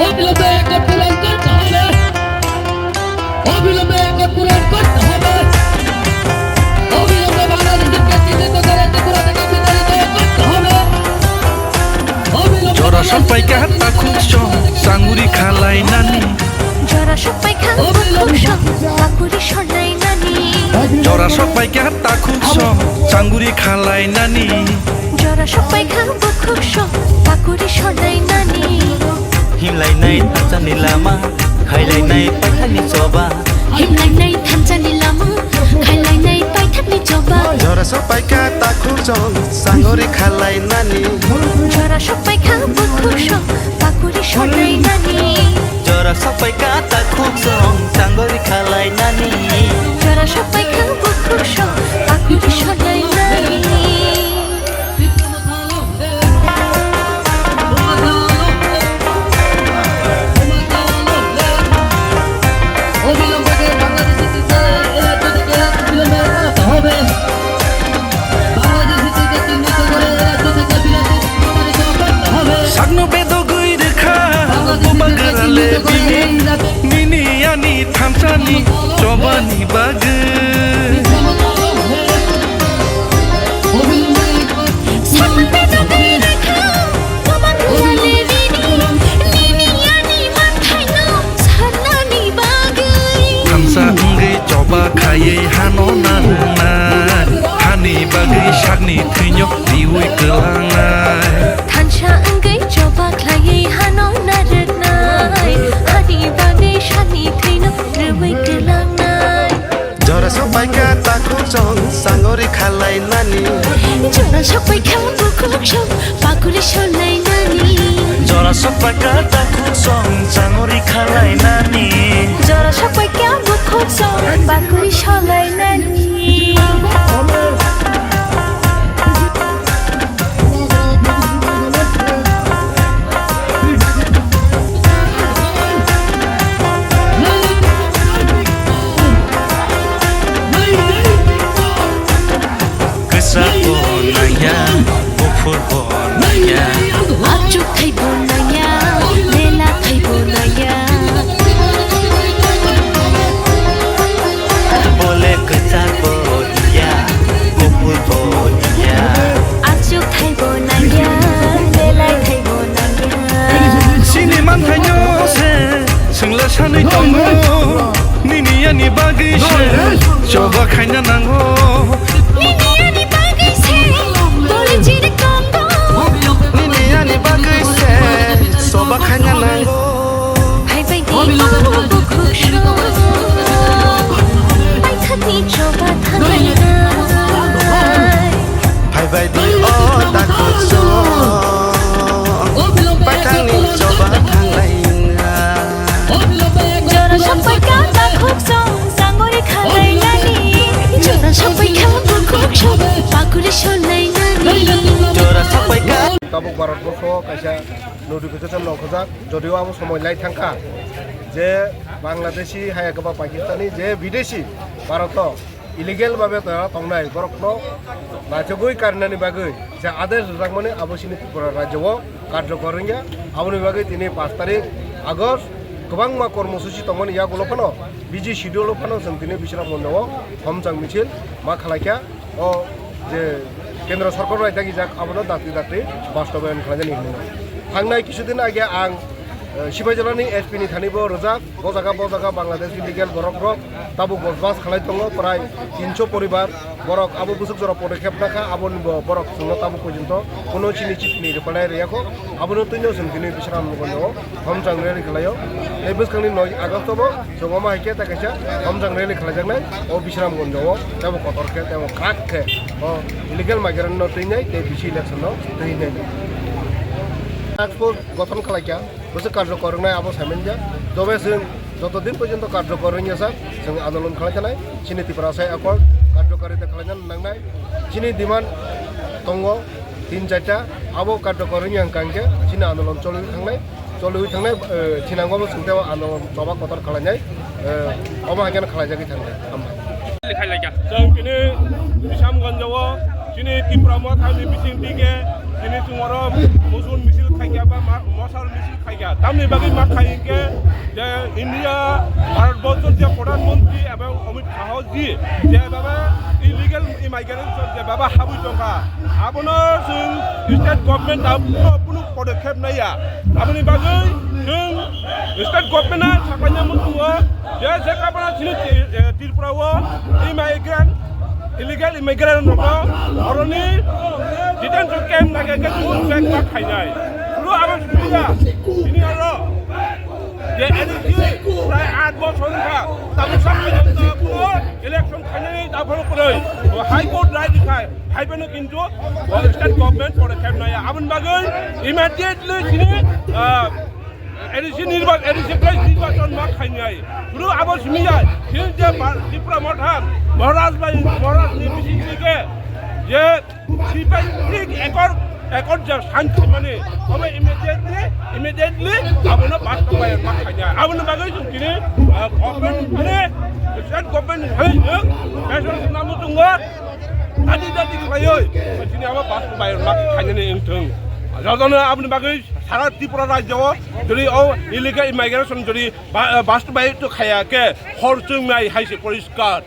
অবিলম্বে একট পূরণ করতে হবে অবিলম্বে একট পূরণ করতে হবে অবিলম্বে বাংলাদেশকে চিহ্নিত করে ত্রিপুরা থেকে বিতাড়িত করতে হবে জরা সবাই কাটা খুঁজছ সাঙ্গুরি খালাই নানি জরা সবাই খুঁজছ সাঙ্গুরি সলাই নানি জরা সবাই কাটা খুঁজছ সাঙ্গুরি খালাই নানি জরা সবাই খুঁজছ সাঙ্গুরি সলাই নানি হিমলাইনাই থানচানি লামা খাইলাইনাই পাইথানি জবা হিমলাইনাই থানচানি লামা খাইলাইনাই পাইথানি জবা জরা সবাই কাটা খুঁজছ সাঙ্গুরি খালাই নানি জরা সবাই খুঁজছ সাঙ্গুরি সলাই নানি জরা সবাই কাটা খুঁজছ সাঙ্গুরি খালাই নানি জরা সবাই খুঁজছ সাঙ্গুরি সলাই নানি Sagno bedo gui rekha Bubagarale bini Nini yani thamsani Chobani bage Sagno bedo gui rekha Bubagarale bini Nini yani mathaino Sanani bage Thamsa ngai choba khaye hano nana Hani bage shagni thinyo diwi kelangai Thansha ngai choba khaye hano naranai Hani bage shani thaino diwi kelangai জরা সবাই কাটা খুঁজছ সাঙ্গুরি খালাই নানি জরা সবাই খুঁজছ পাকুরি সলাই নানি জরা সবাই কাটা খুঁজছ সাঙ্গুরি খালাই নানি জরা সবাই খুঁজছ পাকুরি সলাই নানি Kesak bonanya Bufur bonanya Ajuk thai bonanya Lela thai bonanya Boleh kesak bonia Bufur bonia Ajuk thai bonanya Lela thai bonanya Sini manthaino se Sengla sanai tongo Nini yani bage se Choba khaina nango Nini ani bagai se Bole jiri kondo Nini yani bagai se Soba khanya nango Hai bai di babu kusho Ai thani choba thanai nai Hai bai di o tak খুঁজছ Paithani জবা খালাই না জরা সবাই কাটা খুঁজছ সাঙ্গুরি খালাই নানি জরা সবাই খুঁজছ পাকুরি সলাই নানি জরা সবাই কাটা তাবুক ভারতবর্ষ কাইসা নোটিফিকেশন নখজাক যদিও আমি সময় লাই থাকা যে বাংলাদেশি হায়াকবা পাকিস্তানি যে বিদেশি ভারত ইলিগেল ভাবে তারা তংনাই বরকনো নাচগুই কারণানি বাগৈ যে আদেশ রাখমানে আবসিনি ত্রিপুরা রাজ্যও কার্যকর রিঙ্গা আবনি বাগৈ তিনি 5 তারিখ আগস্ট गोबां मा कर्मसूचि दंमोन या गलफानो बिजि शिडिउल फानो जों दिनै बिसोरा मन्दआव हमजां मिছিল मा खालायखा अ जे केन्द्र सरकार रायथागि जाक आबनो दाख्रि दाख्रि बास्तबायन खालामजानि होनो थांनाय किसुदिन आगे आं सिबाय जिल्लानि एसपि नि थानिबो रोजाक बजागा बांलादेश इलिगेल बरक ताबु बसबास खालाय दङ प्राय 300 परिबार बरक आबो बुसुक जरा पदक्षेप नाखा आबोनि बरक जोंनो ताबु पर्यन्त कोनो चिनि चिपनि रिपालाय रियाखौ आबोनो तैनो जों दिनै बिसोरा मन्दआव हमजां रेलि खालायो नै बोसखांनि 9 आगस्टआवबो जोङो मा हायखे ताकायसा हमजां रेलि खालायजांनाय अ बिसोरा मन्दआव ताबु कतरखे ताबु क्राकखे अ इलिगेल माइग्रेन्ट न तैनाय ते बिसि इलेक्शन न तैनाय গঠন খালাইকা বসে কার্যকর নাই আবো সাইমেনজা তবে जों যতদিন পর্যন্ত কার্যকর হইয়াছে जों আন্দোলন খালাইতানাই চিনি ত্রিপুরা সাই একর্ড কার্যকারিতা খালাইনান নাंनाय চিনি ডিমান্ড দङ 3-4টা আবো কার্যকর হইয়াং কাंगे চিনি আন্দোলন চলুই थांनाय थिनांगोबो सुंथाव आन्दोलन जबा कतर खालायनाय अमा हागेन खालायजागि थांनाय जों दिनै बिसामगन्जआव दिनै त्रिपुरा थांनि बिथिं दिगे दिनै जोंङो मुसुल मिছিল खायगा बा मसाल मिছিল खायगा তামনি বাকি মা খাইকে যে ইন্ডিয়া ভারতবর্ষের যে প্রধানমন্ত্রী এবং অমিত শাহ জি যেভাবে ইলিগেল ইমাইগ্রেশন যেভাবে হাবুই টঙ্কা আপনার স্টেট গভর্नमेंट কোনো পদক্ষেপ নাইয়া আপনি বাকি जों स्टेट गभर्नमेन्टआ साफायना मुंदुङो जे जेकाबा सिनि त्रिपुराव इलिगेल इमिग्रेन्ट दङ अरनि डिटेनसन केम्प नागिरगे जों ट्रेक मा खायनाय पुरो आबो सुबिदा बिनि आरो जे एनएसि प्राय 8 बছरखा ताबो साफायना पुरो इलेक्शन खायनाय दाफोर परै हाई कोर्ट राय दिखाय हाइबेनो किन्तु स्टेट गभर्नमेन्ट पदक्षेप नाया आबन बागै इमिडिएटली सिनि एडिसी निर्वाचन मा खायनाय पुरो आबो सुमिया सिनि जे त्रिपुरा मठाम महाराज निबिसिके जे 3.6 एकड़ जे शांति माने अब इमिडिएटली आबोनो बास्तबाय मा खायनाय आबोनो बागै जों दिनै गभर्नमेन्ट माने स्टेट गभर्नमेन्ट हायनो नेशनेल नामु दङ आदि दादि खायो दिनै आबो बास्तबाय मा खायनाय ओंथों जदनो आपनि बागै सारा त्रिपुरा राज्यआव जुदि इलिगेल इमाइग्रेशन जुदि बास्तबाय तो खायाके हरजों नाय हायसे परिष्कार